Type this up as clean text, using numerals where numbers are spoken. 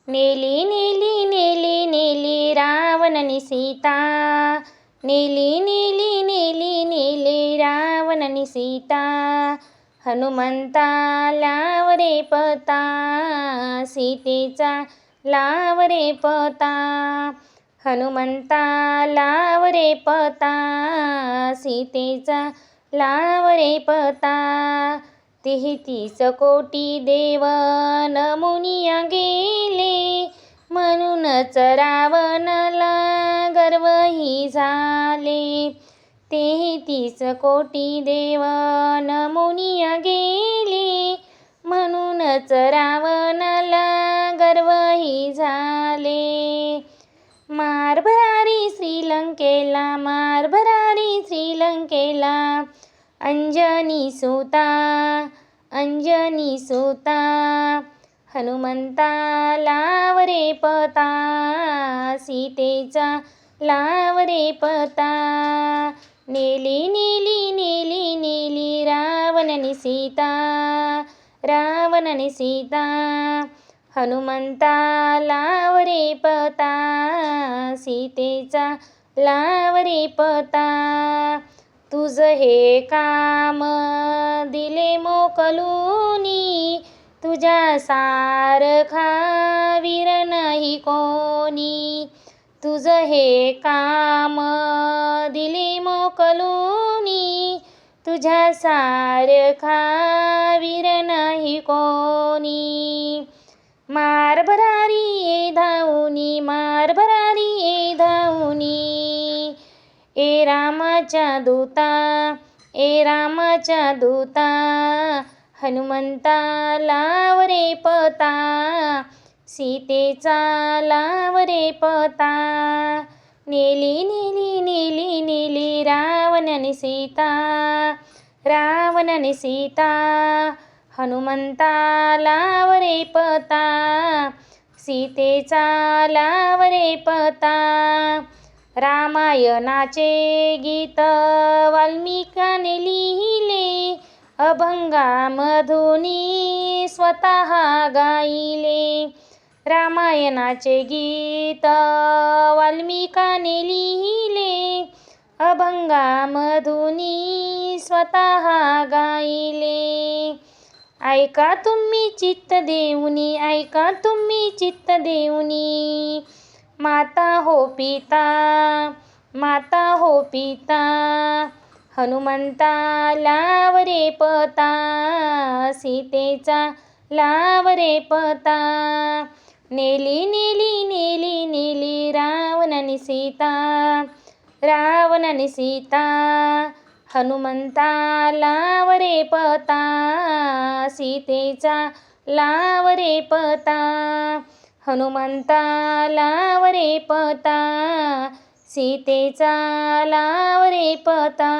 नेली नेली नेली नेली रावणाने सीता, नेली नेली नेली नेली रावणाने सीता. हनुमंता लाव रे पता, सीतेचा लाव रे पता. हनुमंता लाव रे पता, सीतेचा लाव रे पता. 33 कोटी देव मुनिया गेले, म्हणूनच रावणाला गर्वही झाले. 33 कोटी देव मुनिया गेले, म्हणूनच रावणाला गर्वही झाले. मार भरारी श्रीलंकेला, मार भरारी श्रीलंकेला. अंजनी सुता, अंजनी सुता. हनुमंता लाव रे पता, सीतेचा लाव रे पता. नेली नेली नेली नेली रावणाने सीता, रावणाने सीता. हनुमंता लाव रे पता, सीतेचा लाव रे पता. तुझ हे काम दिले मोकलूनी, तुझ्या सारखा वीर नाही कोणी. तुझ हे काम दिले मोकलूनी, तुझ्या सारखा वीर नाही कोणी. मार भरारी ये धावूनी, मार भरारी ये धावूनी. ए रामाच्या दूता, ए रामाच्या दूता. हनुमंता लाव रे पता, सीतेचा लाव रे पता. नेली नेली नेली नेली रावणाने सीता, रावणाने सीता. हनुमंता लाव रे पता, सीतेचा लाव रे पता. रामायणाचे गीत वाल्मिकाने लिहिले, अभंगामधुनी स्वतः गायले. रामायणाचे गीत वाल्मिकाने लिहिले, अभंगामधुनी स्वतः गायले. ऐका तुम्ही चित्त देऊनी, ऐका तुम्ही चित्त देऊनी. माता हो पिता, माता हो पिता. हनुमंता लाव रे पता, सीतेचा लाव रे पता. नेली नेली नेली नेली रावणाने सीता, रावणाने सीता. हनुमंता लाव रे पता, सीतेचा लाव रे पता. हनुमंता लाव रे पता, सीतेचा लाव रे पता.